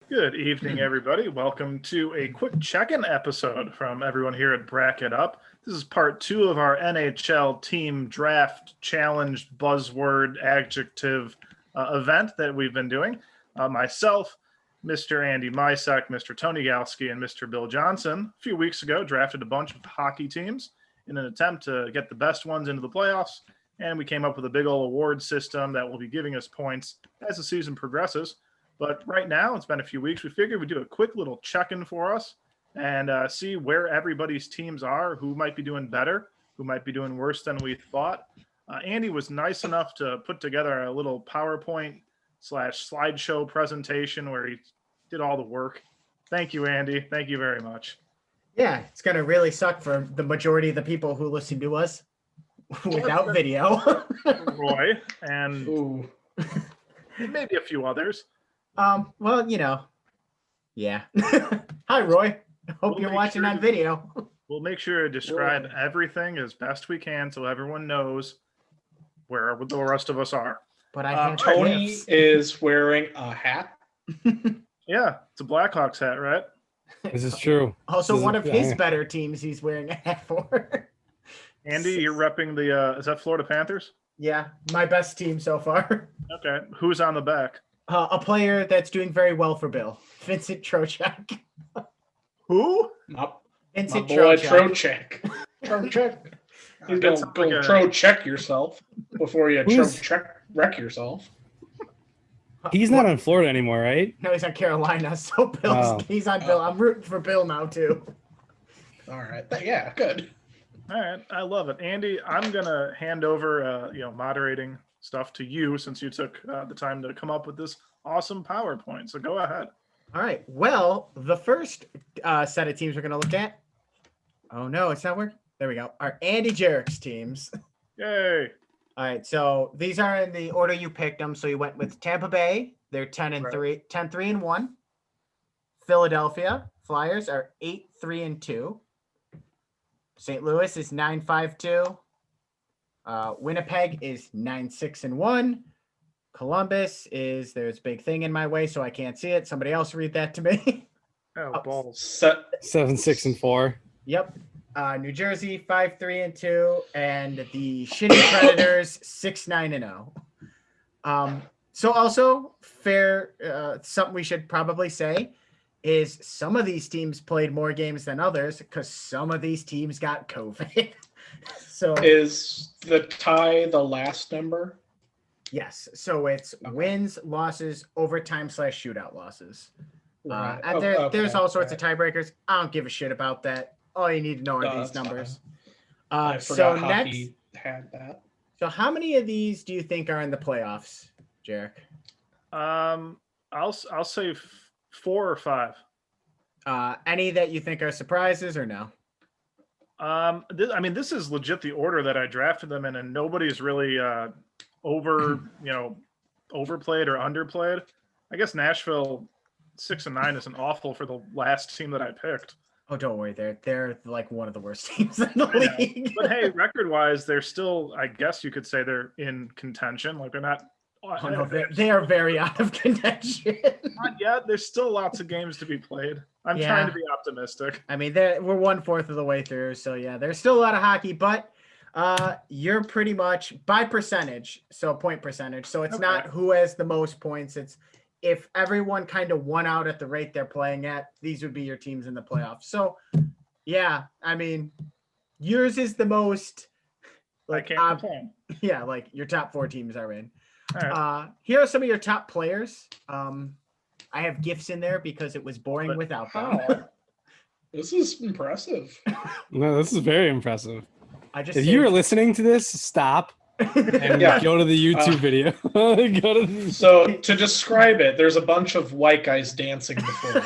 Good evening, everybody. Welcome to a quick check-in episode from everyone here at Bracket Up. This is part 2 of our NHL Team Draft Challenge Buzzword Adjective event that we've been doing. Myself, Mr. Andy Mysek, Mr. Tony Galski, and Mr. Bill Johnson, a few weeks ago, drafted a bunch of hockey teams in an attempt to get the best ones into the playoffs, and we came up with a big old award system that will be giving us points as the season progresses. But right now, it's been a few weeks. We figured we'd do a quick little check-in for us and see where everybody's teams are, who might be doing better, who might be doing worse than we thought. Andy was nice enough to put together a little PowerPoint/slideshow presentation where he did all the work. Thank you, Andy. Thank you very much. Yeah, it's going to really suck for the majority of the people who listen to us without video. Roy and maybe a few others. Well, yeah. Hi, Roy. Hope you're watching on video. We'll make sure to describe everything as best we can so everyone knows where the rest of us are. But I Tony is wearing a hat. Yeah, it's a Blackhawks hat, right? This is true. Also, one of his better teams he's wearing a hat for. Andy, you're repping the, is that Florida Panthers? Yeah, my best team so far. Okay, who's on the back? A player that's doing very well for Bill, Vincent Trocheck. Who? Vincent Trocheck. Trocheck. He's going to go Trocheck yourself before you wreck yourself. He's not on Florida anymore, right? No, he's on Carolina. So he's on Bill. I'm rooting for Bill now too. All right. Yeah, good. All right, I love it. Andy, I'm going to hand over, moderating stuff to you since you took the time to come up with this awesome PowerPoint. So go ahead. All right. Well, the first set of teams we're going to look at. Oh, no, it's not working. There we go. Are Andy Jerrick's teams. Yay. All right. So these are in the order you picked them. So you went with Tampa Bay. They're 10-3-1. Philadelphia Flyers are 8-3-2. St. Louis is 9-5-2. Winnipeg is 9-6-1. Columbus is, there's a big thing in my way, so I can't see it. Somebody else read that to me. Oh, balls. 7-6-4. Yep. New Jersey 5-3-2, and the shitty Predators 6-9-0. So also fair, something we should probably say is some of these teams played more games than others because some of these teams got COVID. So is the tie the last number? Yes. So it's wins, losses, overtime / shootout losses. Right. And there's all sorts of tiebreakers. I don't give a shit about that. All you need to know are these numbers. So hockey had that. So how many of these do you think are in the playoffs, Jerrick? I'll say 4 or 5. Any that you think are surprises or no? This is legit the order that I drafted them in, and nobody's really overplayed or underplayed. I guess Nashville 6-9 isn't awful for the last team that I picked. Oh, don't worry, they're like one of the worst teams in the league. But hey, record-wise, they're still, I guess you could say they're in contention. Like they're not. Oh, no, they are very out of contention. Not yet. There's still lots of games to be played. I'm trying to be optimistic. I mean, we're 1/4 of the way through, so yeah, there's still a lot of hockey, but you're pretty much by percentage, so point percentage. So it's not who has the most points. It's if everyone kind of won out at the rate they're playing at, these would be your teams in the playoffs. So yeah, I mean, yours is the most. Like, yeah, like your top 4 teams are in. All right. Here are some of your top players. I have gifts in there because it was boring without them. This is impressive. No, this is very impressive. If you're listening to this, stop and go to the YouTube video. So to describe it, there's a bunch of white guys dancing before.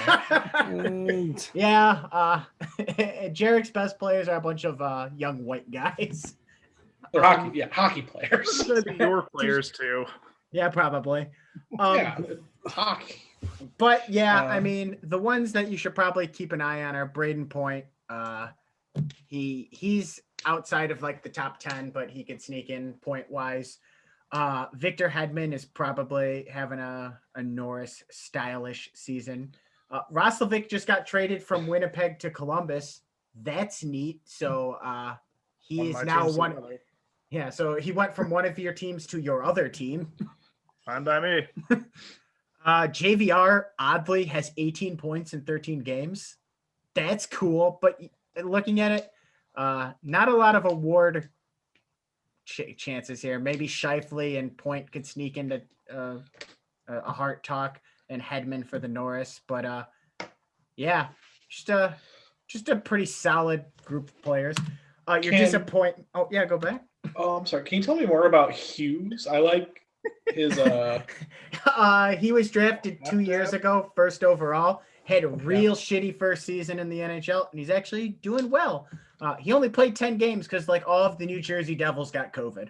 Yeah. Jerrick's best players are a bunch of young white guys. They're hockey players. Those are going to be your players too. Yeah, probably. Hockey. But yeah, I mean, the ones that you should probably keep an eye on are Braden Point. He's outside of like the top 10, but he could sneak in point wise. Victor Hedman is probably having a Norris stylish season. Roslovic just got traded from Winnipeg to Columbus. That's neat. So he is now one. Yeah, so he went from one of your teams to your other team. Fine by me. JVR oddly has 18 points in 13 games. That's cool, but looking at it, not a lot of award chances here. Maybe Scheifele and Point could sneak into a Hart talk and Hedman for the Norris, but yeah, just a pretty solid group of players. You're disappointed. Oh yeah, go back. Oh, I'm sorry. Can you tell me more about Hughes? I like his he was drafted 2 years ago, first overall. Had a real shitty first season in the NHL, and he's actually doing well. He only played 10 games because like all of the New Jersey Devils got COVID.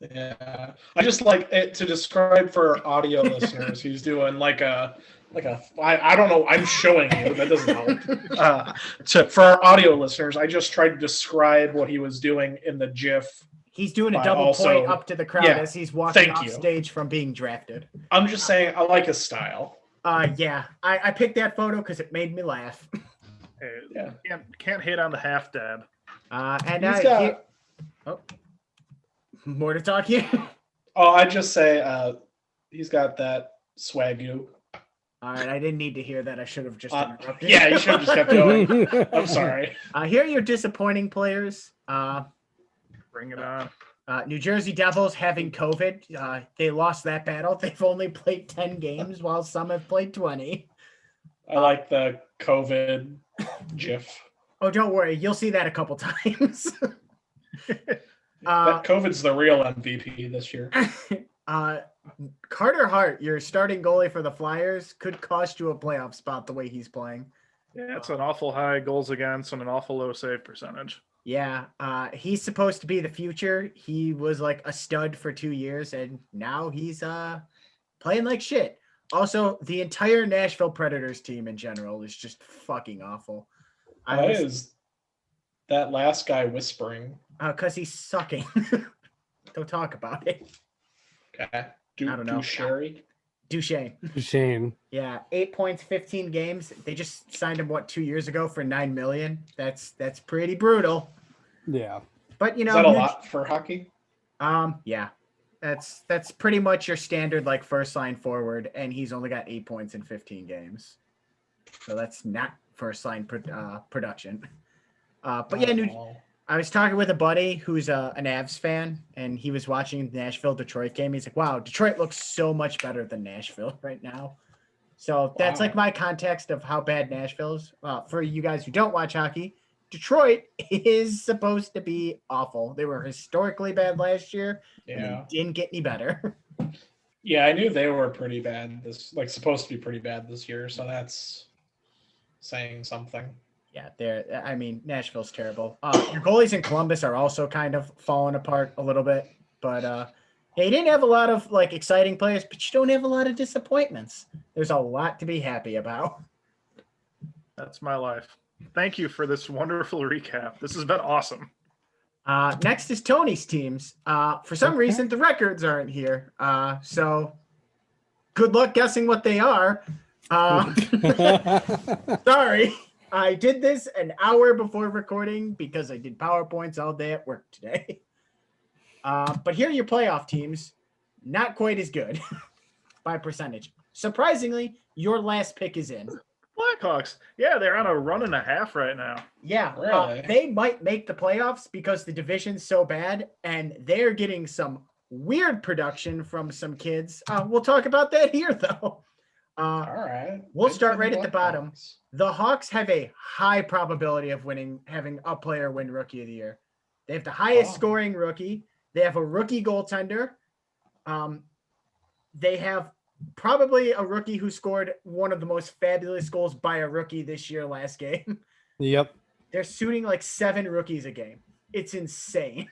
Yeah, I just like it to describe for audio listeners. He's doing I don't know. I'm showing you. That doesn't help. For our audio listeners, I just tried to describe what he was doing in the GIF. He's doing a double point up to the crowd as he's walking off stage from being drafted. I'm just saying I like his style. Yeah, I picked that photo because it made me laugh. Hey, can't hate on the half dad. And more to talk here. I'd just say he's got that swagoo. All right, I didn't need to hear that. I should have just interrupted. Yeah, you should have just kept going. I'm sorry. Here are your disappointing players. Bring it on. New Jersey Devils having COVID. They lost that battle. They've only played 10 games while some have played 20. I like the COVID GIF. Oh, don't worry. You'll see that a couple times. That COVID's the real MVP this year. Carter Hart, your starting goalie for the Flyers, could cost you a playoff spot the way he's playing. Yeah, it's an awful high goals against and an awful low save percentage. Yeah, he's supposed to be the future. He was like a stud for 2 years, and now he's playing like shit. Also, the entire Nashville Predators team in general is just fucking awful. Is that last guy whispering? Because he's sucking. Don't talk about it. Okay. I don't know. Duchesne. Yeah, 8 points, 15 games. They just signed him 2 years ago for $9 million. That's pretty brutal. Yeah. But is that a lot for hockey? Yeah. That's pretty much your standard like first line forward, and he's only got 8 points in 15 games. So that's not first line production. But yeah, I was talking with a buddy who's an Avs fan, and he was watching the Nashville-Detroit game. He's like, wow, Detroit looks so much better than Nashville right now. So that's like my context of how bad Nashville is. For you guys who don't watch hockey, Detroit is supposed to be awful. They were historically bad last year, and they didn't get any better. Yeah, I knew they were pretty bad. Supposed to be pretty bad this year, so that's saying something. Yeah, Nashville's terrible. Your goalies in Columbus are also kind of falling apart a little bit, but they didn't have a lot of like exciting players, but you don't have a lot of disappointments. There's a lot to be happy about. That's my life. Thank you for this wonderful recap. This has been awesome. Next is Tony's teams. For some reason, the records aren't here. So good luck guessing what they are. Sorry. I did this an hour before recording because I did PowerPoints all day at work today. But here are your playoff teams. Not quite as good by percentage. Surprisingly, your last pick is in. Blackhawks. Yeah, they're on a run and a half right now. Yeah, really? They might make the playoffs because the division's so bad, and they're getting some weird production from some kids. We'll talk about that here, though. All right. We'll start right at the bottom. The Hawks have a high probability of having a player win Rookie of the Year. They have the highest scoring rookie. They have a rookie goaltender. They have probably a rookie who scored one of the most fabulous goals by a rookie this year last game. Yep. They're shooting like 7 rookies a game. It's insane.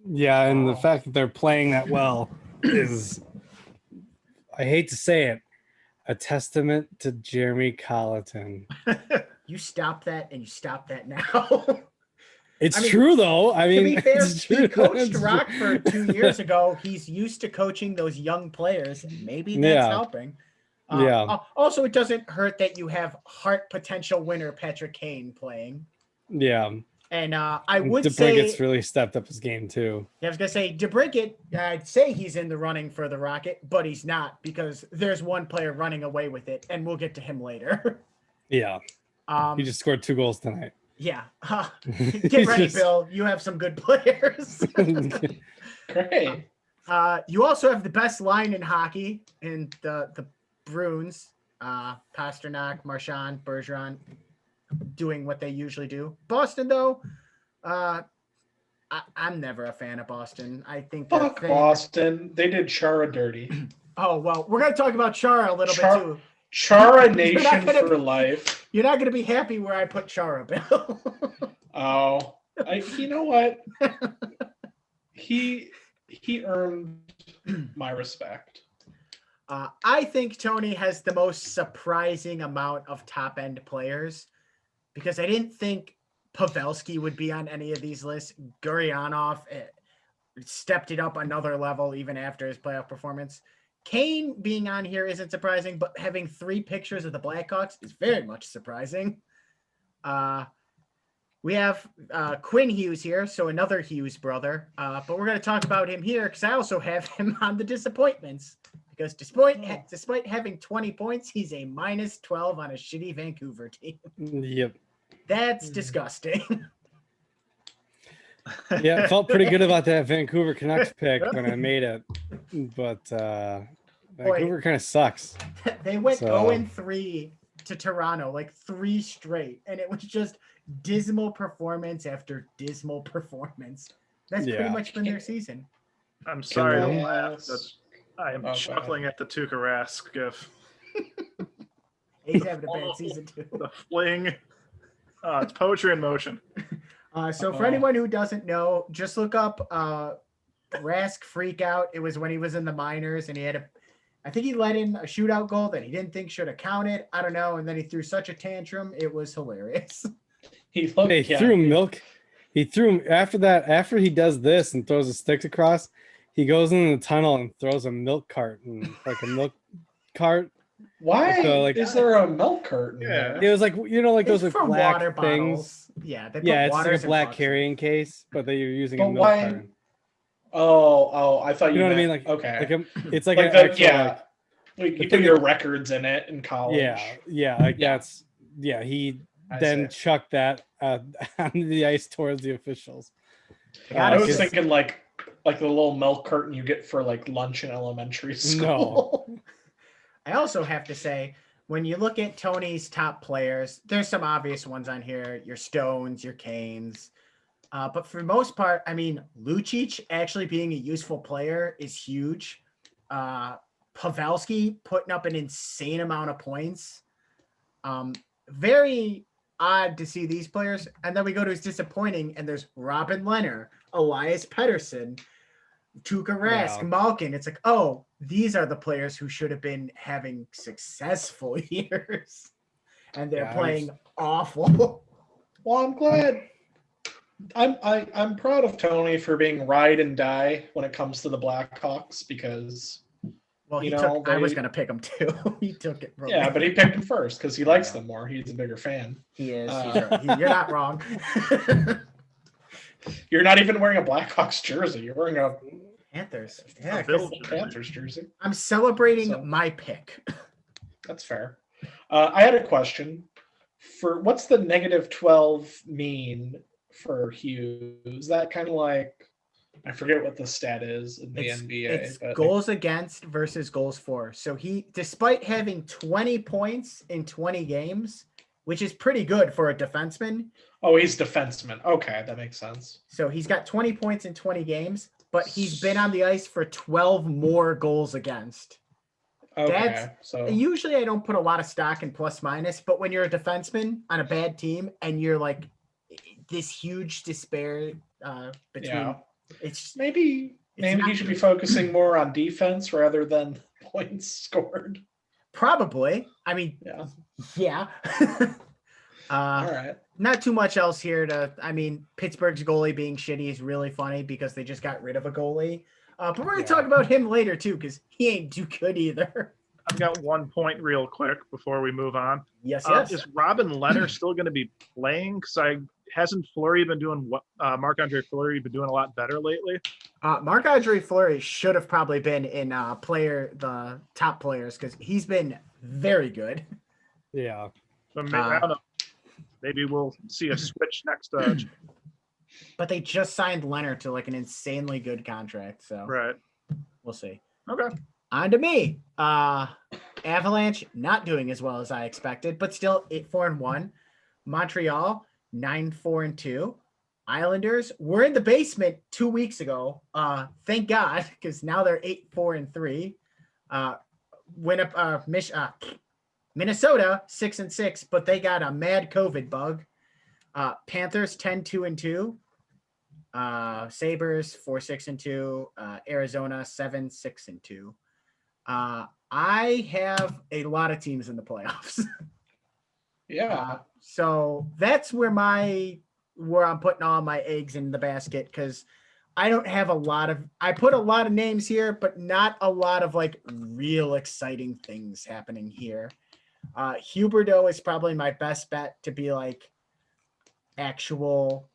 Yeah, and the fact that they're playing that well is, I hate to say it, a testament to Jeremy Colleton. You stop that, and you stop that now. It's I mean, true though. I mean, to be fair, it's true. he coached It's true. Rockford 2 years ago. He's used to coaching those young players. Maybe that's Yeah. helping. Yeah. Also, it doesn't hurt that you have Hart potential winner Patrick Kane playing. Yeah. And I would DeBrincat's say, really stepped up his game too. I was gonna say DeBrincat. I'd say he's in the running for the Rocket, but he's not because there's one player running away with it, and we'll get to him later. Yeah. He just scored 2 goals tonight. Yeah. Get ready, Bill. You have some good players. Great. You also have the best line in hockey in the Bruins. Pasternak, Marchand, Bergeron doing what they usually do. Boston, though, I'm never a fan of Boston. I think they're Fuck Boston. They did Chara dirty. Oh, well, we're going to talk about Chara a little bit, too. Chara Nation for life. You're not going to be happy where I put Chara, Bill. Oh, you know what? He earned my respect. I think Tony has the most surprising amount of top-end players because I didn't think Pavelski would be on any of these lists. Guryanov stepped it up another level even after his playoff performance. Kane being on here isn't surprising, but having 3 pictures of the Blackhawks is very much surprising. We have Quinn Hughes here, so another Hughes brother. But we're going to talk about him here because I also have him on the disappointments. Because despite having 20 points, he's a -12 on a shitty Vancouver team. Yep. That's disgusting. Yeah, I felt pretty good about that Vancouver Canucks pick when I made it. But Vancouver kind of sucks. They went So- 0-3 to Toronto, like 3 straight. And it was just dismal performance after dismal performance. That's pretty much been their season. I'm sorry to we- laugh. I am chuckling at the Tuukka Rask gif. He's having a bad season too. The fling. It's poetry in motion. So for anyone who doesn't know, just look up Rask freak out. It was when he was in the minors and he had I think he let in a shootout goal that he didn't think should have counted. I don't know. And then he threw such a tantrum. It was hilarious. He looked. He threw milk. He threw after that. After he does this and throws his sticks across, he goes in the tunnel and throws a milk carton, like a milk cart. Why like, is there a milk curtain? Yeah. It was like like those It's like for black water things. bottles. Yeah, they put Yeah, it's like waters a in black boxes. carrying case, but they are using But a milk why- carton. Oh, I thought You know what I mean? meant- Like okay, it's like, like an the actual, yeah. Like, you the put thing your that- records in it in college. like Yeah. that's He I then see. chucked that on the ice towards the officials. I was Because- thinking like the little milk curtain you get for like lunch in elementary school. I also have to say, when you look at Tony's top players, there's some obvious ones on here. Your Stones, your Canes. But for the most part, I mean, Lucic actually being a useful player is huge. Pavelski putting up an insane amount of points. Very odd to see these players. And then we go to his disappointing, and there's Robin Leonard, Elias Pettersson, Tuukka Rask, Yeah. Malkin. It's like, oh, these are the players who should have been having successful years. And they're Yeah, playing awful. Well, I'm glad. I'm proud of Tony for being ride and die when it comes to the Blackhawks because Well, You he know, took. I was they- gonna pick him too. He took it. From yeah, me. but he picked him first because he likes them more. He's a bigger fan. He is. He's Uh, right. You're not wrong. You're not even wearing a Blackhawks jersey. You're wearing a Panthers. Yeah, 'cause Phil- Panthers jersey. I'm celebrating So- my pick. That's fair. I had a question for what's the -12 mean for Hughes? Is that kind of like I forget what the stat is in the NBA. It's but goals against versus goals for. So he, despite having 20 points in 20 games, which is pretty good for a defenseman. oh, he's defenseman. Okay, that makes sense. So he's got 20 points in 20 games, but he's been on the ice for 12 more goals against. Okay, That's- so Usually I don't put a lot of stock in plus minus, but when you're a defenseman on a bad team and you're like this huge despair between, yeah, it's maybe he not should be good. focusing more on defense rather than points scored. probably. I mean, Yeah. yeah. All right. Not too much else here Pittsburgh's goalie being shitty is really funny because they just got rid of a goalie. But we're going to talk about him later too because he ain't too good either. I've got 1 point real quick before we move on. Yes. Is Robin Leonard still going to be playing? Because hasn't Fleury been doing what? Marc-Andre Fleury been doing a lot better lately. Marc-Andre Fleury should have probably been in the top players because he's been very good. Yeah. So maybe, I don't know. Maybe we'll see a switch next. But they just signed Leonard to like an insanely good contract, so Right. We'll see. Okay. On to me. Avalanche not doing as well as I expected, but still 8-4-1. Montreal 9-4-2. Islanders were in the basement 2 weeks ago. Thank God, because now they're 8-4-3. Minnesota 6-6, but they got a mad COVID bug. Panthers 10-2-2. Sabres 4-6-2. Arizona 7-6-2. I have a lot of teams in the playoffs. Yeah. So that's where I'm putting all my eggs in the basket because I don't have I put a lot of names here, but not a lot of like real exciting things happening here. Huberdeau is probably my best bet to be like actual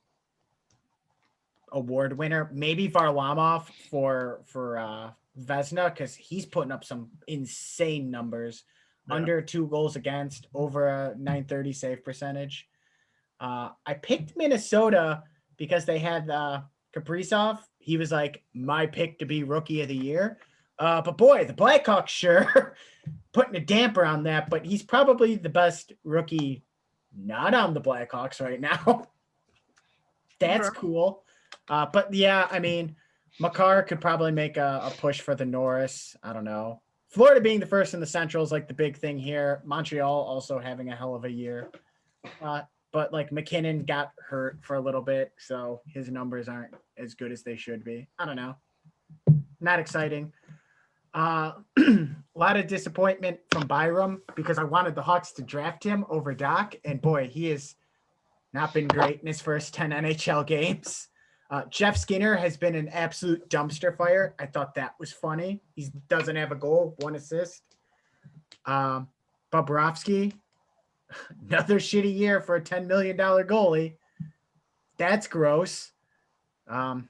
award winner. Maybe Varlamov for Vezina because he's putting up some insane numbers. Yeah. Under 2 goals against, over a .930 save percentage. I picked Minnesota because they had Kaprizov. He was like my pick to be rookie of the year. But boy, the Blackhawks sure putting a damper on that. But he's probably the best rookie not on the Blackhawks right now. That's cool. But yeah, I mean, Makar could probably make a push for the Norris. I don't know. Florida being the first in the Central is like the big thing here. Montreal also having a hell of a year. But like McKinnon got hurt for a little bit, so his numbers aren't as good as they should be. I don't know. Not exciting. A lot of disappointment from Byram because I wanted the Hawks to draft him over Doc, and boy, he has not been great in his first 10 NHL games. Jeff Skinner has been an absolute dumpster fire. I thought that was funny. He doesn't have a goal, 1 assist. Bobrovsky, another shitty year for a $10 million goalie. That's gross. I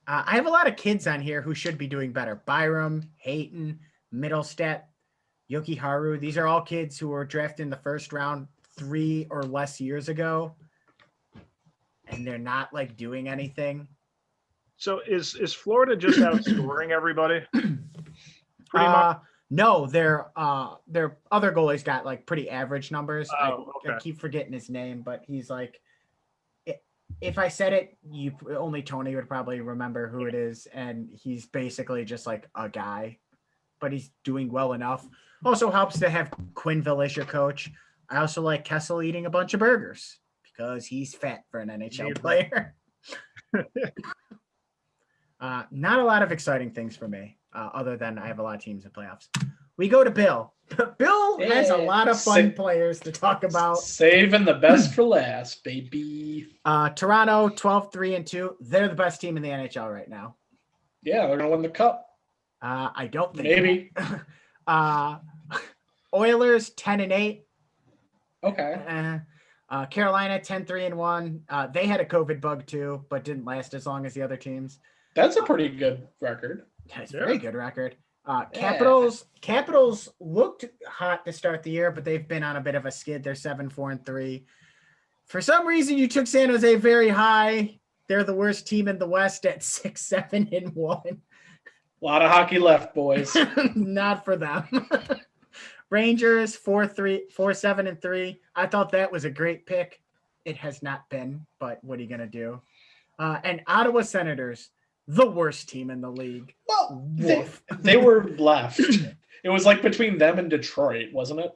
have a lot of kids on here who should be doing better. Byram, Hayton, Middlestat, Yoki Haru. These are all kids who were drafted in the first round 3 or less years ago. And they're not like doing anything. So is Florida just outscoring everybody? Pretty much. No, their other goalies got like pretty average numbers. Okay. I keep forgetting his name, but he's like, if I said it, only Tony would probably remember who it is, and he's basically just like a guy, but he's doing well enough. Also helps to have Quenneville as your coach. I also like Kessel eating a bunch of burgers. Because he's fat for an NHL player. Not a lot of exciting things for me, other than I have a lot of teams in playoffs. We go to Bill. Bill has a lot of fun players to talk about. Saving the best for last, baby. Toronto, 12-3-2. They're the best team in the NHL right now. Yeah, they're going to win the cup. I don't think. Maybe. Oilers, 10-8. Okay. Carolina 10-3-1. They had a COVID bug too, but didn't last as long as the other teams. That's a pretty good record. That's a very good record. Capitals looked hot to start the year, but they've been on a bit of a skid. They're 7-4-3. For some reason, you took San Jose very high. They're the worst team in the West at 6-7-1. A lot of hockey left, boys. Not for them. Rangers 4-7-3. I thought that was a great pick. It has not been, but what are you gonna do? And Ottawa Senators, the worst team in the league. Well, they were left. It was like between them and Detroit, wasn't it?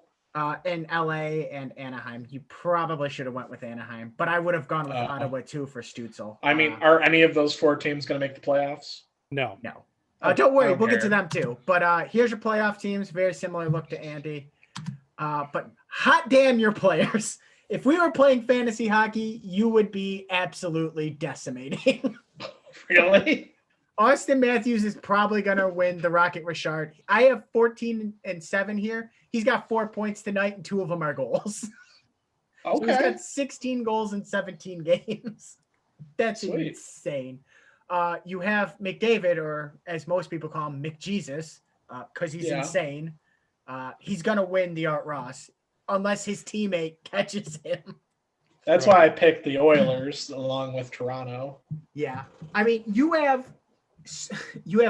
In LA and Anaheim. You probably should have went with Anaheim, but I would have gone with Ottawa too for Stützle. I mean, are any of those 4 teams going to make the playoffs? No. Don't worry, we'll get to them too. But here's your playoff teams. Very similar look to Andy. But hot damn your players. If we were playing fantasy hockey, you would be absolutely decimating. Really? Austin Matthews is probably going to win the Rocket Richard. I have 14-7 here. He's got 4 points tonight, and 2 of them are goals. So he's Okay. got 16 goals in 17 games. That's Sweet. insane. You have McDavid, or as most people call him, McJesus, because he's insane. He's going to win the Art Ross unless his teammate catches him. That's why I picked the Oilers along with Toronto. Yeah. I mean, you have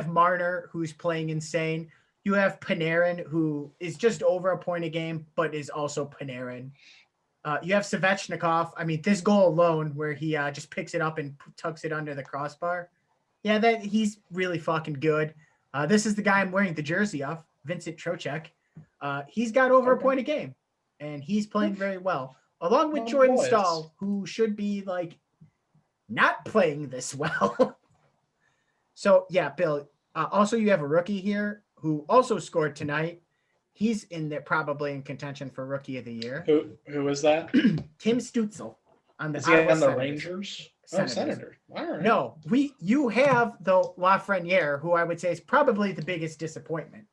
Marner, who's playing insane. You have Panarin, who is just over a point a game, but is also Panarin. You have Svechnikov. I mean, this goal alone, where he just picks it up and tucks it under the crossbar. Yeah, that he's really fucking good. This is the guy I'm wearing the jersey of, Vincent Trocheck. He's got over a point a game, and he's playing very well, along with Jordan Stahl, who should be like not playing this well. So yeah, Bill. Also, you have a rookie here who also scored tonight. He's in there, probably in contention for Rookie of the Year. Who is that? Tim Stutzel on the Is he on the Senators. Rangers? Senators. Oh, Senator. All right. No, you have the Lafreniere, who I would say is probably the biggest disappointment.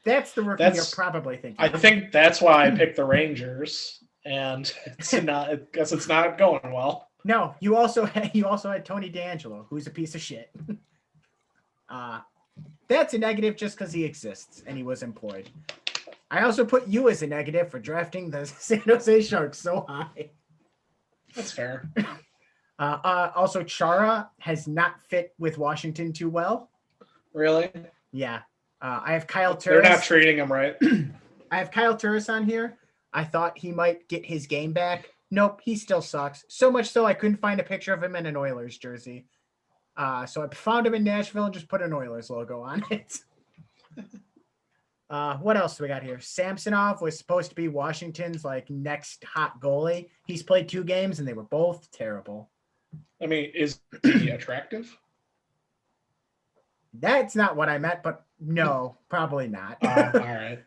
That's the rookie you're probably thinking. I think that's why I picked the Rangers, and it's not. I guess it's not going well. No, you also had Tony D'Angelo, who's a piece of shit. That's a negative just because he exists and he was employed. I also put you as a negative for drafting the San Jose Sharks so high. That's fair. Also, Chara has not fit with Washington too well. Really? Yeah. I have Kyle Turris. They're not treating him right. I have Kyle Turris on here. I thought he might get his game back. Nope, he still sucks. So much so I couldn't find a picture of him in an Oilers jersey. So I found him in Nashville and just put an Oilers logo on it. What else do we got here? Samsonov was supposed to be Washington's like next hot goalie. He's played 2 games and they were both terrible. I mean, is he attractive? That's not what I meant, but no, probably not. All right.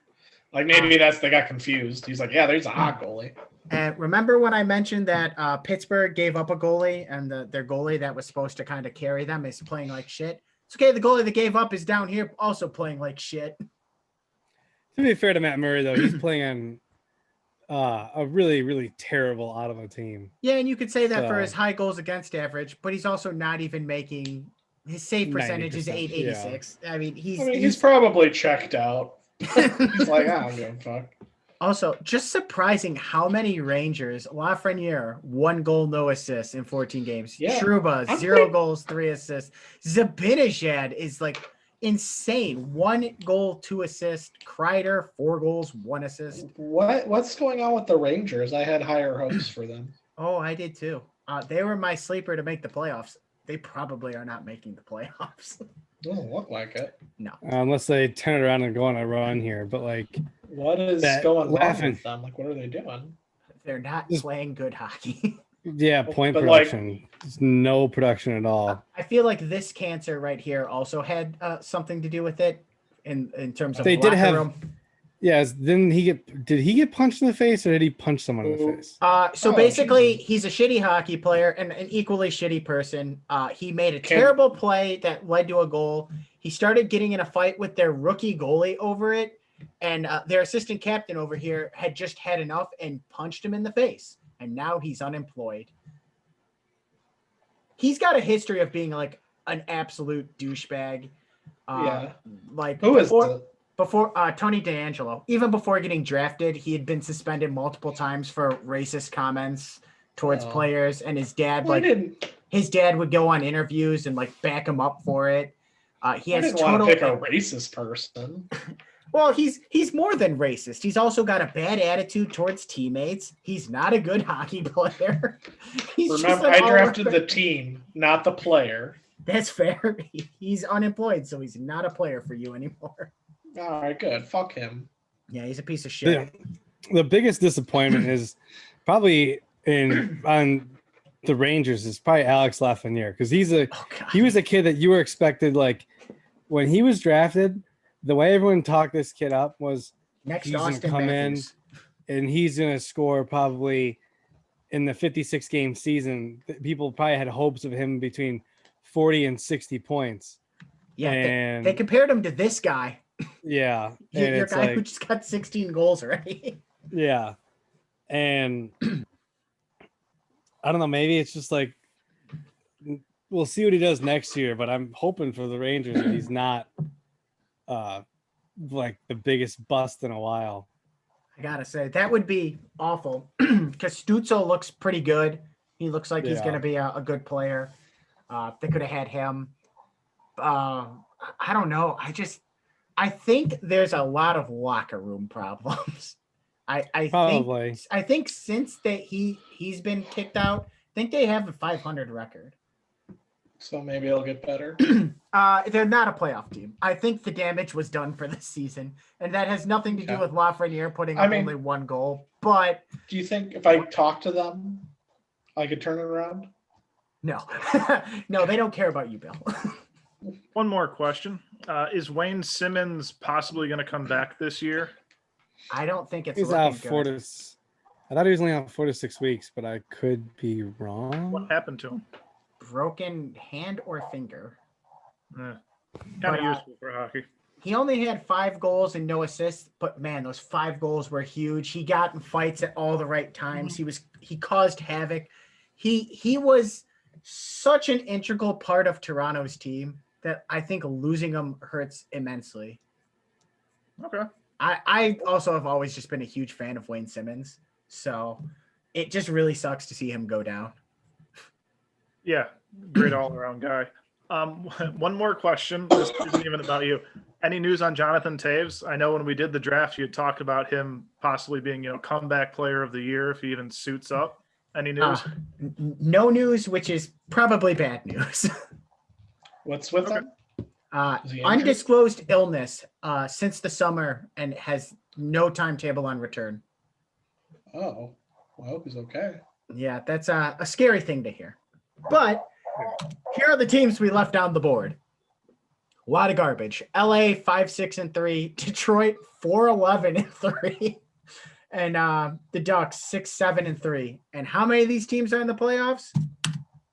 Like maybe they got confused. He's like, yeah, there's a hot goalie. And remember when I mentioned that Pittsburgh gave up a goalie and their goalie that was supposed to kind of carry them is playing like shit? It's okay. The goalie that gave up is down here also playing like shit. To be fair to Matt Murray, though, he's playing on a really, really terrible Ottawa team. Yeah, and you could say that for his high goals against average, but he's also not even making his save percentage is 886. Yeah. I mean, he's probably checked out. He's like, I don't give a fuck. Also, just surprising how many Rangers, Lafreniere, 1 goal, no assists in 14 games. Yeah. Trouba, 0 goals, 3 assists. Zabinajad is like insane. 1 goal, 2 assists. Kreider, 4 goals, 1 assist. What's going on with the Rangers? I had higher hopes for them. Oh, I did too. They were my sleeper to make the playoffs. They probably are not making the playoffs. Doesn't look like it. No. Unless they turn it around and go on a run here. But like, what is going on with them? Like, what are they doing? They're not playing good hockey. Yeah, point production. There's no production at all. I feel like this cancer right here also had something to do with it in terms of they did have room. Yes, did he get punched in the face or did he punch someone in the face? So basically he's a shitty hockey player and an equally shitty person. He made a terrible play that led to a goal. He started getting in a fight with their rookie goalie over it, and their assistant captain over here had just had enough and punched him in the face, and now he's unemployed. He's got a history of being like an absolute douchebag. Like who is before Tony D'Angelo, even before getting drafted, he had been suspended multiple times for racist comments towards players, and his dad his dad would go on interviews and like back him up for it. He has want to pick a racist person. Well, he's more than racist. He's also got a bad attitude towards teammates. He's not a good hockey player. Remember, I drafted the team, not the player. That's fair. He's unemployed, so he's not a player for you anymore. All right, good. Fuck him. Yeah, he's a piece of shit. The biggest disappointment is probably on the Rangers is probably Alex Lafreniere, because he was a kid that you were expected, like when he was drafted, the way everyone talked this kid up was next he's Austin gonna come Matthews. in and he's gonna score probably in the 56 game season, people probably had hopes of him between 40 and 60 points. Yeah, and they compared him to this guy. Yeah, and Your it's guy like, who just got 16 goals already. yeah, and I don't know. Maybe it's just like we'll see what he does next year. But I'm hoping for the Rangers that he's not like the biggest bust in a while. I gotta say that would be awful because Stutzel looks pretty good. He looks like he's Yeah. gonna be a good player. They could have had him. I don't know. I think there's a lot of locker room problems. Probably. I think since he's been kicked out, I think they have a 500 record. So maybe it'll get better. They're not a playoff team. I think the damage was done for this season, and that has nothing to do with Lafreniere putting up only one goal. But do you think if I talk to them, I could turn it around? No, no, they don't care about you, Bill. One more question: is Wayne Simmons possibly going to come back this year? I don't think it's. He's out 4 to. I thought he was only out 4 to 6 weeks, but I could be wrong. What happened to him? Broken hand or finger. Kind of useful for hockey. He only had 5 goals and no assists, but man, those 5 goals were huge. He got in fights at all the right times. He caused havoc. He was such an integral part of Toronto's team that I think losing him hurts immensely. Okay. I also have always just been a huge fan of Wayne Simmons, so it just really sucks to see him go down. Yeah, great all-around guy. One more question. This isn't even about you. Any news on Jonathan Taves? I know when we did the draft, you had talked about him possibly being, comeback player of the year if he even suits up. Any news? No news, which is probably bad news. What's with him? Undisclosed illness since the summer and has no timetable on return. Oh, well, I hope he's okay. Yeah, that's a scary thing to hear. But here are the teams we left on the board. A lot of garbage. LA 5-6-3, Detroit 4-11-3, and the Ducks 6-7-3. And how many of these teams are in the playoffs?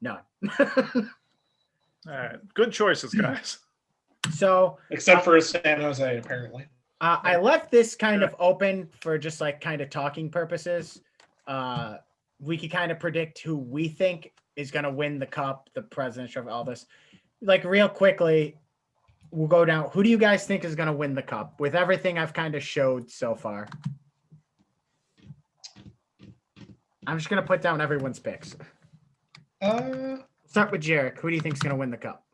None. All right, good choices, guys. So, except for San Jose, apparently. I left this kind of open for just like kind of talking purposes. We could kind of predict who we think is going to win the cup, the President's Trophy, all this. Like real quickly, we'll go down. Who do you guys think is going to win the cup with everything I've kind of showed so far? I'm just going to put down everyone's picks. Start with Jerrick. Who do you think is going to win the cup?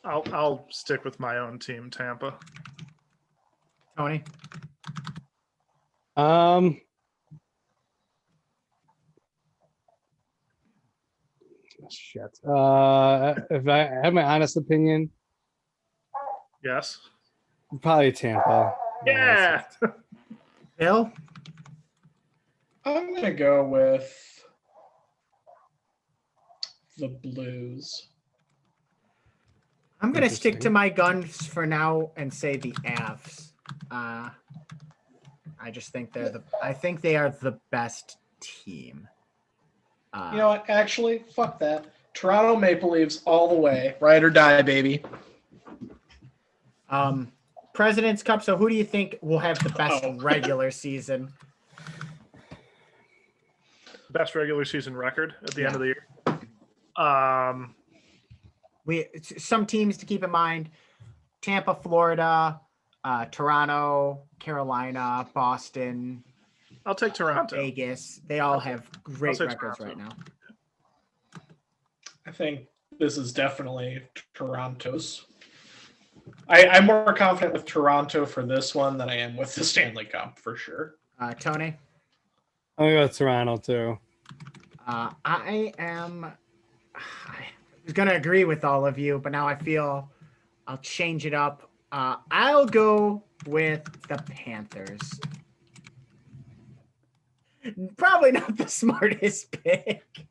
I'll stick with my own team, Tampa. Tony? Shit. If I had my honest opinion, Yes. probably Tampa. Yeah. Bill? I'm going to go with the Blues. I'm going to stick to my guns for now and say the Avs. I just think they are the best team. You know what? Actually, fuck that. Toronto Maple Leafs all the way. Ride or die, baby. President's Cup. So who do you think will have the best regular season? Best regular season record at the end of the year. Some teams to keep in mind: Tampa, Florida, Toronto, Carolina, Boston. I'll take Toronto. Vegas. They all have great records Toronto right now. I think this is definitely Toronto's. I'm more confident with Toronto for this one than I am with the Stanley Cup, for sure. Tony? I'm going to go with Toronto, too. I was going to agree with all of you, but now I feel I'll change it up. I'll go with the Panthers. Probably not the smartest pick.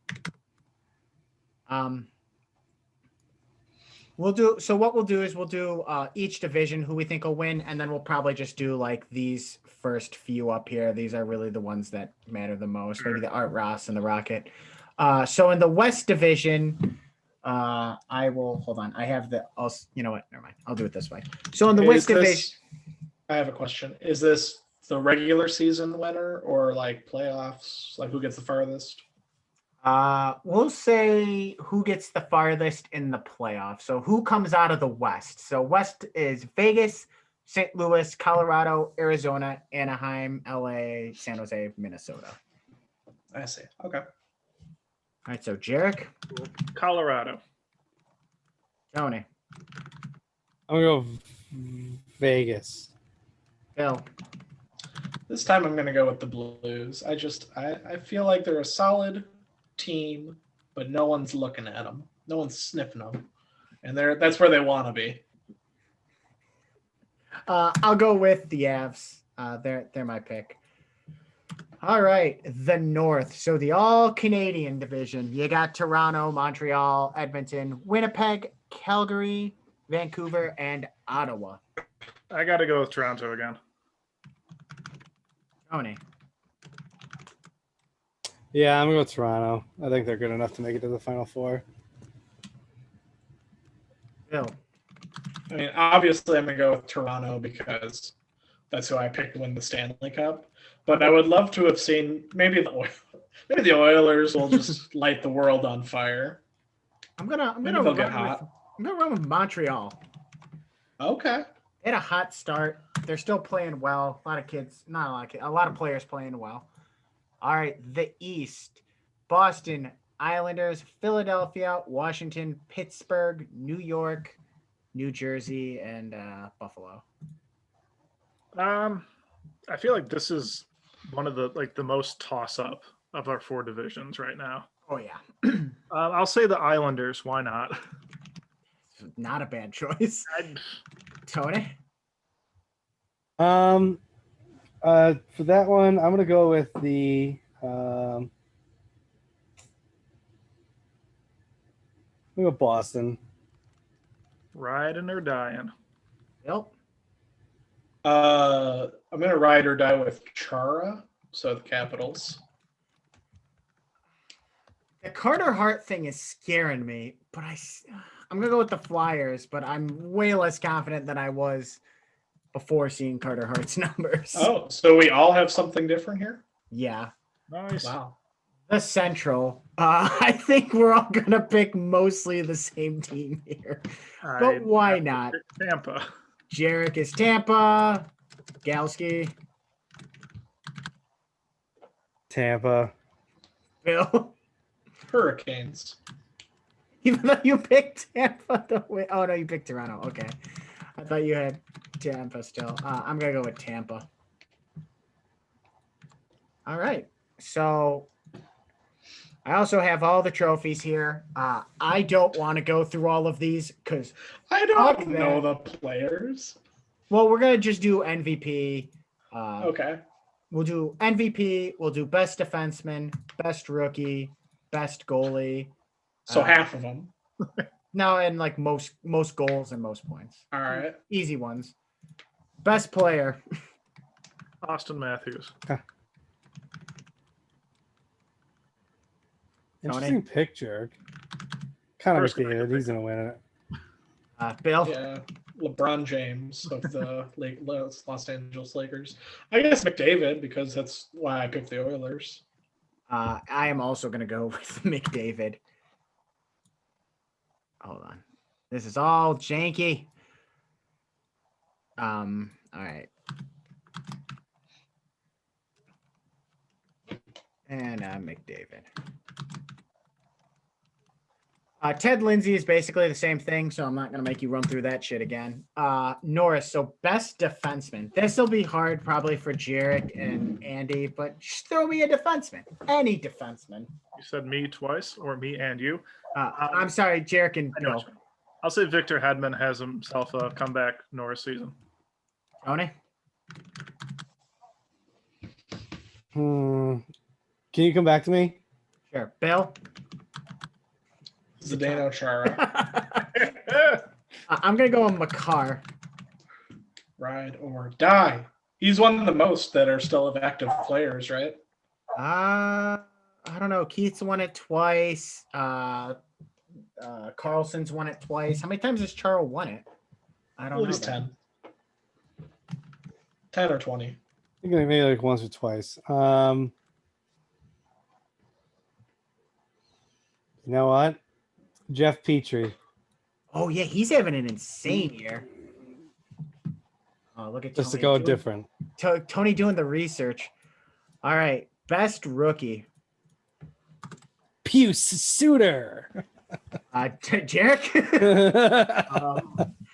So what we'll do is we'll do each division who we think will win, and then we'll probably just do like these first few up here. These are really the ones that matter the most. Maybe the Art Ross and the Rocket. So in the West Division, I will hold on. I have you know what? Never mind. I'll do it this way. So in the West Division, I have a question. Is this the regular season winner or like playoffs? Like who gets the farthest? we'll say who gets the farthest in the playoffs. So who comes out of the West? So West is Vegas, St. Louis, Colorado, Arizona, Anaheim, LA, San Jose, Minnesota. I see. Okay. All right. So Jerrick, Colorado. Tony, I'm gonna go Vegas. Bill. This time I'm gonna go with the Blues. I feel like they're a solid team, but no one's looking at them. No one's sniffing them, and that's where they want to be. I'll go with the Avs. They're my pick. All right, the North. So the all-Canadian division. You got Toronto, Montreal, Edmonton, Winnipeg, Calgary, Vancouver, and Ottawa. I got to go with Toronto again. Tony. Yeah, I'm gonna go with Toronto. I think they're good enough to make it to the Final Four. Bill. I mean, obviously I'm gonna go with Toronto because that's who I picked to win the Stanley Cup. But I would love to have seen maybe the Oilers will just light the world on fire. I'm gonna They'll get hot. I'm gonna run with Montreal. Okay. They had a hot start. They're still playing well. A lot of players playing well. All right, the East. Boston, Islanders, Philadelphia, Washington, Pittsburgh, New York, New Jersey, and Buffalo. I feel like this is one of the most toss-up of our 4 divisions right now. Oh yeah. I'll say the Islanders. Why not? Not a bad choice. Tony? For that one, I'm gonna go with the I'm gonna go Boston. Riding or dying. Yep. I'm gonna ride or die with Chara, so the Capitals. The Carter Hart thing is scaring me, but I'm gonna go with the Flyers, but I'm way less confident than I was before seeing Carter Hart's numbers. Oh, so we all have something different here? Yeah. Nice. Wow. The Central. I think we're all gonna pick mostly the same team here. But why not? Tampa. Jerrick is Tampa. Galski. Tampa. Bill. Hurricanes. Even though you picked Tampa the way. Oh no, you picked Toronto. Okay. I thought you had Tampa still. I'm gonna go with Tampa. All right. So I also have all the trophies here. I don't want to go through all of these because I don't know the players. Well, we're gonna just do MVP. Okay. We'll do MVP. We'll do best defenseman, best rookie, best goalie. So half of them. No, and like most goals and most points. All right. Easy ones. Best player. Austin Matthews. Interesting pick, Jerrick. Kind of McDavid. He's gonna win it. Bill. Yeah. LeBron James of the Los Angeles Lakers. I guess McDavid because that's why I picked the Oilers. I am also going to go with McDavid. Hold on. This is all janky. All right. And McDavid. Ted Lindsay is basically the same thing, so I'm not going to make you run through that shit again. Norris, so best defenseman. This will be hard probably for Jerrick and Andy, but just throw me a defenseman. Any defenseman. You said me twice, or me and you? I'm sorry, Jerrick and Bill. I'll say Victor Hedman has himself a comeback Norris season. Tony? Can you come back to me? Sure. Bill? Zdeno Chara. I'm gonna go with Makar. Ride or die. He's one of the most that are still active players, right? I don't know. Keith's won it twice. Carlson's won it twice. How many times has Chara won it? I don't know. At least 10. 10 or 20. I think maybe like once or twice. You know what? Jeff Petrie. Oh yeah, he's having an insane year. Oh, look at Just to Tony go different. Tony doing the research. All right, best rookie. Puce Suter. Jerrick.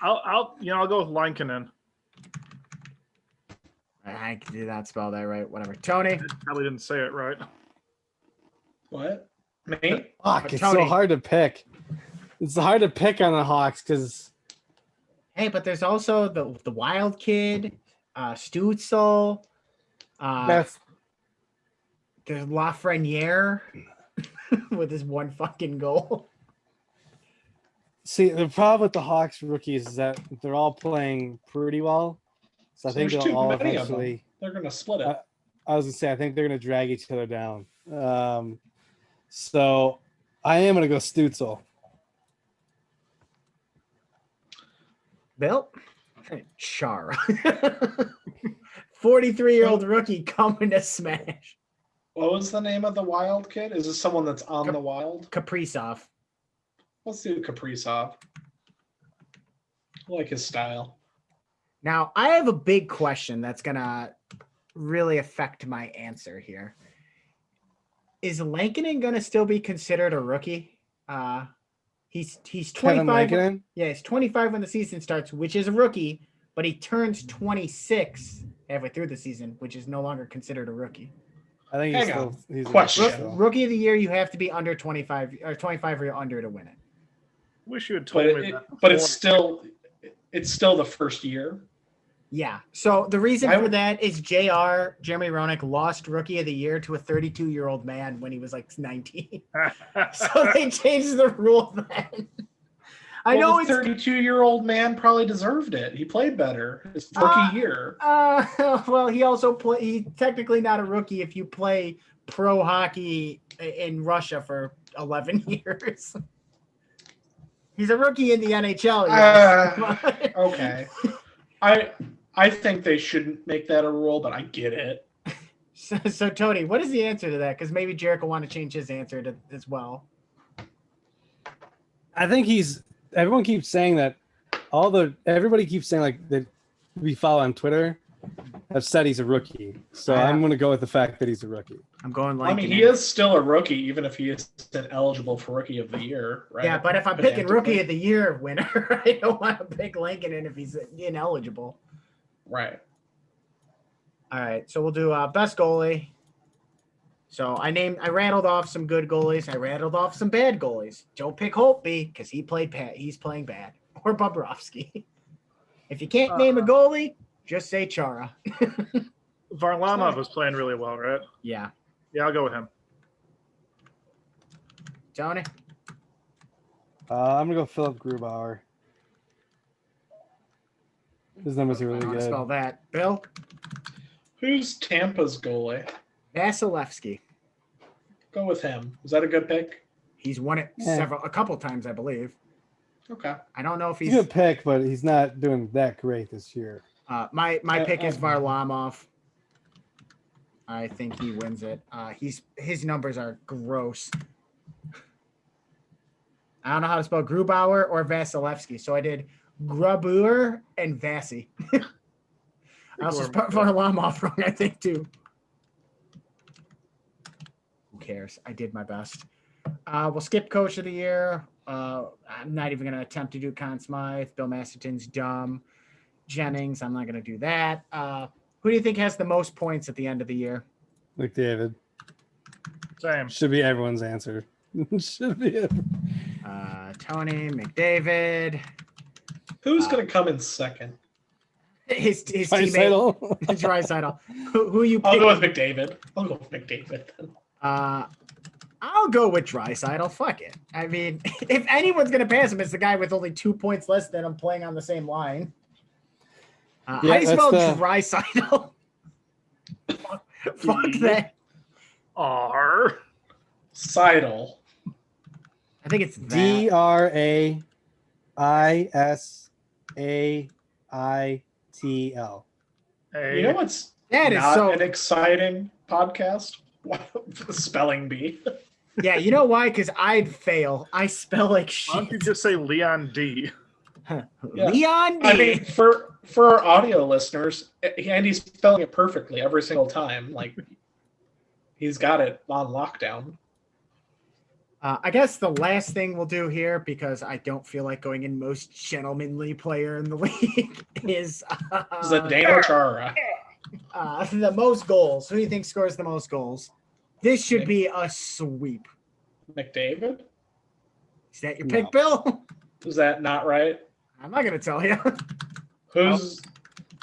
I'll go with Lankinen. I did not spell that right. Whatever. Tony. I probably didn't say it right. What? Me? Fuck, it's Tony. so hard to pick. It's hard to pick on the Hawks because Hey, but there's also the Wild Kid, Stutzel. that's There's Lafreniere with his one fucking goal. see the problem with the Hawks rookies is that they're all playing pretty well. So I think There's they'll too all many of them. eventually. They're going to split it. I was gonna say I think they're gonna drag each other down. So I am gonna go Stutzel. Bill? Chara. 43-year-old rookie coming to smash. What was the name of the Wild kid? Is this someone that's on the Wild? Kaprizov. Let's do Kaprizov. I like his style. Now, I have a big question that's going to really affect my answer here. Is Lankinen going to still be considered a rookie? He's Kevin 25. Lankinen? Yeah, he's 25 when the season starts, which is a rookie, but he turns 26 halfway through the season, which is no longer considered a rookie. I think Hang he's on. still he's a Question. rookie still. Rookie of the year, you have to be under 25 or 25 or under to win it. Wish you had But told me that. but before. it's still the first year. Yeah. So the reason I for would- that is Jeremy Roenick lost Rookie of the Year to a 32-year-old man when he was like 19. So they changed the rule then. I know the it's 32-year-old man probably deserved it. He played better his rookie year. well, he's technically not a rookie if you play pro hockey in Russia for 11 years. He's a rookie in the NHL. Yes. Okay. I think they shouldn't make that a rule, but I get it. So Tony, what is the answer to that? Because maybe Jerrick will want to change his answer as well. I think everyone keeps saying that everybody keeps saying like that we follow on Twitter have said he's a rookie. So I'm going to go with the fact that he's a rookie. I'm going I mean, he is still a rookie, even if he isn't eligible for Rookie of the Year, right? Yeah, but if I'm picking Rookie of the Year winner, I don't want to pick Lankinen if he's ineligible. Right. All right, so we'll do best goalie. So I rattled off some good goalies. I rattled off some bad goalies. Don't pick Holtby because he's playing bad. Or Bobrovsky. If you can't name a goalie, just say Chara. Varlamov was playing really well, right? Yeah. Yeah, I'll go with him. Tony? I'm going to go Philip Grubauer. His numbers are really I don't good. spell that. Bill? Who's Tampa's goalie? Vasilevsky. Go with him. Is that a good pick? He's won it a couple times, I believe. Okay. I don't know if He's a good pick, but he's not doing that great this year. My pick is Varlamov. I think he wins it. His numbers are gross. I don't know how to spell Grubauer or Vasilevsky, so I did Grubauer and Vasi. I also spelled Varlamov wrong, I think, too. Who cares? I did my best. We'll skip Coach of the Year. I'm not even going to attempt to do Conn Smythe. Bill Masterton's dumb. Jennings, I'm not going to do that. Who do you think has the most points at the end of the year? McDavid. Same. Should be everyone's answer. Should be it. Tony, McDavid. Who's going to come in second? His teammate, Draisaitl. Draisaitl. Who you pick? I'll go with McDavid. Then. I'll go with Draisaitl. Fuck it. I mean, if anyone's gonna pass him, it's the guy with only 2 points less than him playing on the same line. How do you spell Draisaitl? Fuck that. R. Seidel. I think it's that. Draisaitel. You know what's not an exciting podcast? Spelling bee. Yeah, you know why? Because I'd fail. I spell like shit. Why don't you just say Leon D? Yeah. Leon D. I mean, for our audio listeners, Andy's spelling it perfectly every single time. Like, he's got it on lockdown. I guess the last thing we'll do here, because I don't feel like going in most gentlemanly player in the league, is Zdeno Chara. The most goals. Who do you think scores the most goals? This should be a sweep. McDavid? Is that your pick, Bill? Is that not right? I'm not going to tell you.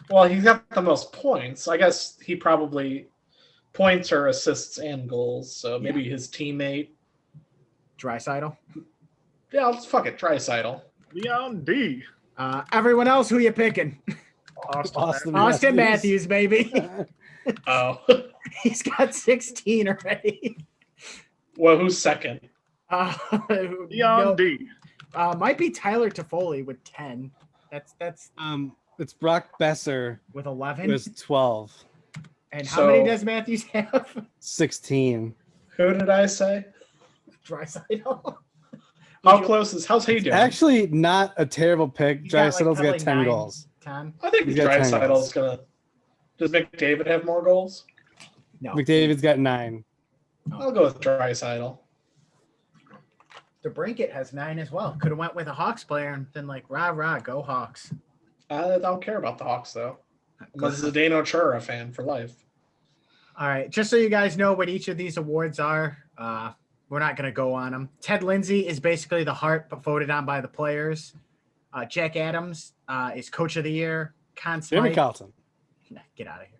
Well, he's got the most points. I guess he probably points or assists and goals. So maybe his teammate. Draisaitl. Yeah, let's fuck it. Draisaitl. Leon D. Everyone else, who you picking? Austin Matthews, baby. Oh. He's got 16 already. Well, who's second? Leon D. Might be Tyler Toffoli with 10. That's It's Brock Besser with 11. with 12. And how many does Matthews have? 16. Who did I say? Draisaitl. How's he doing? Actually, not a terrible pick. Draisaitl's got 10 goals. 10. I think Draisaitl's gonna. Does McDavid have more goals? No. McDavid's got 9. I'll go with Draisaitl. DeBrincat has 9 as well. Could have went with a Hawks player and been like, rah, go Hawks. I don't care about the Hawks, though. I'm a Zdeno Chara fan for life. All right. Just so you guys know what each of these awards are, we're not going to go on them. Ted Lindsay is basically the Hart, but voted on by the players. Jack Adams is Coach of the Year. Conn Smythe. Jimmy Carlton. Get out of here.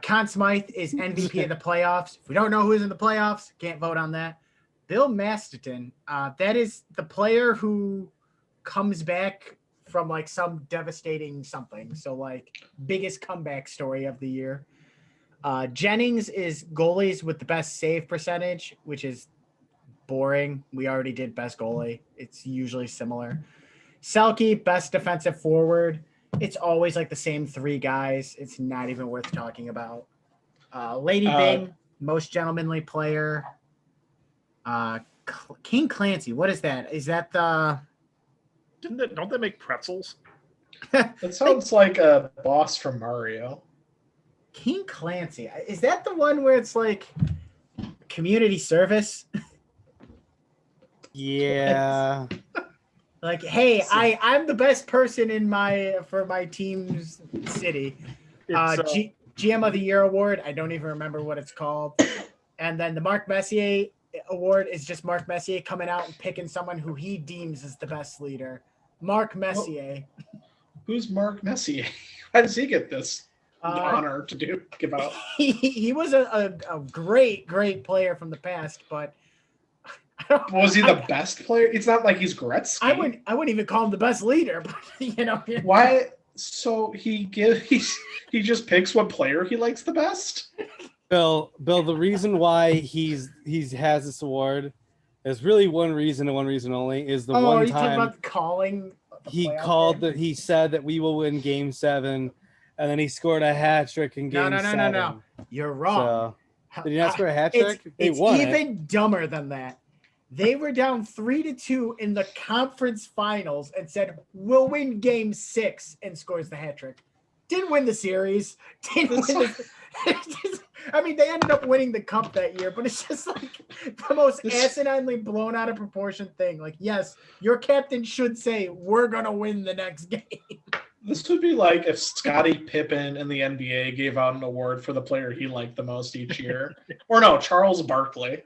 Conn Smythe is MVP of the playoffs. If we don't know who's in the playoffs, can't vote on that. Bill Masterton, that is the player who comes back from like some devastating something. So like biggest comeback story of the year. Jennings is goalies with the best save percentage, which is boring. We already did best goalie. It's usually similar. Selke, best defensive forward. It's always like the same 3 guys. It's not even worth talking about. Lady Bing, most gentlemanly player. King Clancy, what is that? Is that the... Don't they make pretzels? That sounds like a boss from Mario. King Clancy. Is that the one where it's like community service? Yeah. Like, hey, I'm the best person for my team's city. GM of the Year award. I don't even remember what it's called. And then the Marc Messier award is just Marc Messier coming out and picking someone who he deems as the best leader. Marc Messier. Who's Marc Messier? How does he get this honor to give out? He was a great player from the past, but was he the best player? It's not like he's Gretzky. I wouldn't even call him the best leader, but you know. Why? So he just picks what player he likes the best. Bill, the reason why he has this award is really one reason and one reason only is the one time about calling. He said that we will win Game 7, and then he scored a hat trick in Game 7. No. You're wrong. So, did he not score a hat trick? It's even dumber than that. They were down 3-2 in the conference finals and said, we'll win Game 6, and scores the hat trick. Didn't win the series. I mean, they ended up winning the cup that year, but it's just like the most asininely blown out of proportion thing. Like, yes, your captain should say, we're going to win the next game. This would be like if Scottie Pippen in the NBA gave out an award for the player he liked the most each year. Or no, Charles Barkley.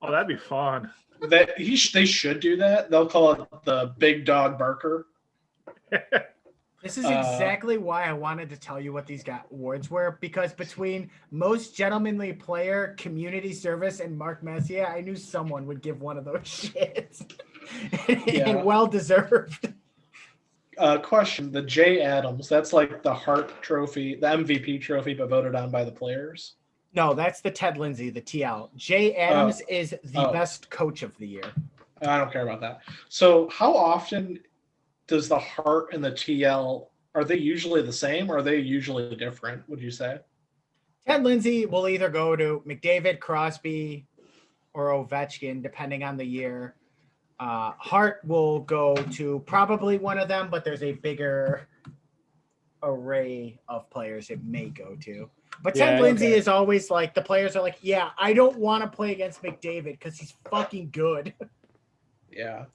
Oh, that'd be fun. They should do that. They'll call it the Big Dog Barker. This is exactly why I wanted to tell you what these awards were, because between most gentlemanly player, community service, and Mark Messier, I knew someone would give one of those shits. And well deserved. Question: the J. Adams, that's like the Hart Trophy, the MVP trophy, but voted on by the players. No, that's the Ted Lindsay, the TL. J. Adams is the best coach of the year. I don't care about that. So how often does the Hart and the TL, are they usually the same or are they usually different, would you say? Ted Lindsay will either go to McDavid, Crosby, or Ovechkin, depending on the year. Hart will go to probably one of them, but there's a bigger array of players it may go to. But Ted Lindsay is always like, the players are like, yeah, I don't want to play against McDavid because he's fucking good. Yeah.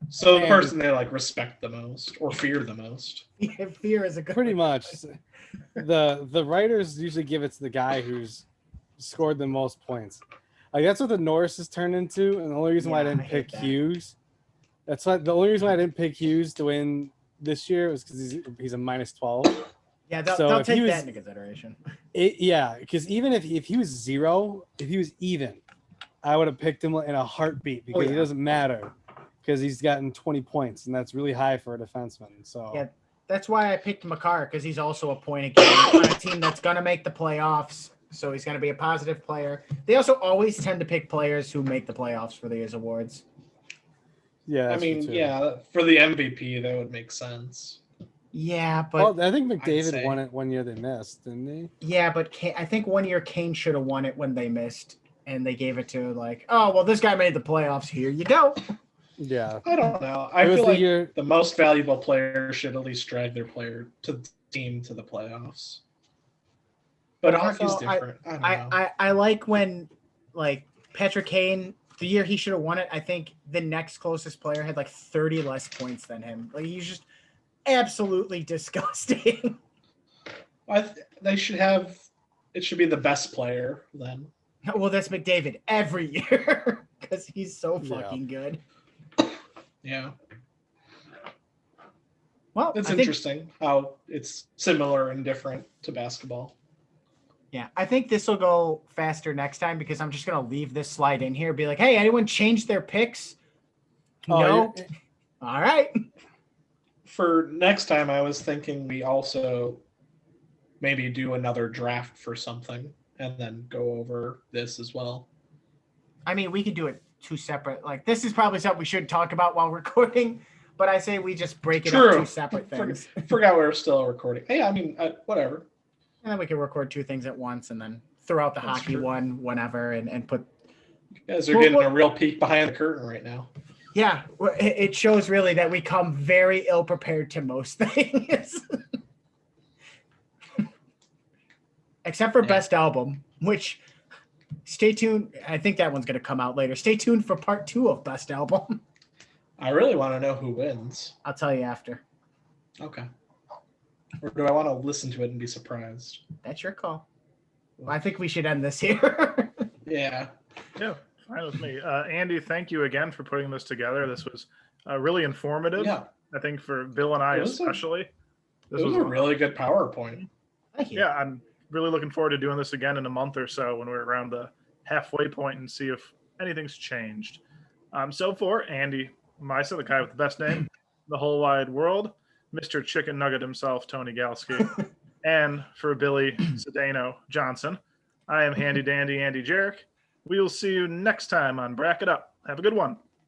So the person they like respect the most or fear the most. Yeah, fear is a good pretty much. The writers usually give it to the guy who's scored the most points. Like that's what the Norris has turned into, and the only reason why I didn't pick Hughes. That's why the only reason why I didn't pick Hughes to win this year was because he's a -12. Yeah, they'll take that into consideration. Because even if he was 0, if he was even, I would have picked him in a heartbeat because it doesn't matter because he's gotten 20 points, and that's really high for a defenseman. So yeah, that's why I picked Makar, because he's also a point a game on a team that's going to make the playoffs. So he's going to be a positive player. They also always tend to pick players who make the playoffs for these awards. Yeah, I mean, for the MVP, that would make sense. Yeah, but I think McDavid won it one year they missed, didn't he? Yeah, but I think one year Kane should have won it when they missed, and they gave it to like, oh well, this guy made the playoffs. Here you go. Yeah, I don't know. I feel like the most valuable player should at least drag their player to the team to the playoffs. But hockey's different. I don't know. I like when like Patrick Kane, the year he should have won it. I think the next closest player had like 30 less points than him. Like he's just absolutely disgusting. They should have. It should be the best player then. Well, that's McDavid every year because he's so fucking good. Yeah. Well, it's interesting how it's similar and different to basketball. Yeah, I think this will go faster next time because I'm just going to leave this slide in here. Be like, hey, anyone change their picks? No. All right. For next time, I was thinking we also maybe do another draft for something and then go over this as well. I mean, we could do it two separate. Like, this is probably something we should talk about while recording, but I say we just break it up two separate things. Forgot we were still recording. Hey, I mean, whatever. And then we can record two things at once and then throw out the hockey one whenever and put. You guys are getting a real peek behind the curtain right now. Yeah, it shows really that we come very ill prepared to most things. Except for best album, which stay tuned. I think that one's going to come out later. Stay tuned for part 2 of best album. I really want to know who wins. I'll tell you after. Okay. Or do I want to listen to it and be surprised? That's your call. Well, I think we should end this here. Yeah. Yeah, fine with me. Andy, thank you again for putting this together. This was really informative. Yeah. I think for Bill and I especially. This was a really good PowerPoint. Thank you. Yeah, I'm really looking forward to doing this again in a month or so when we're around the halfway point and see if anything's changed. So for Andy Meisa, the guy with the best name in the whole wide world, Mr. Chicken Nugget himself, Tony Galski, and for Billy Sedano Johnson, I am Handy Dandy Andy Jerrick. We will see you next time on Bracket Up. Have a good one.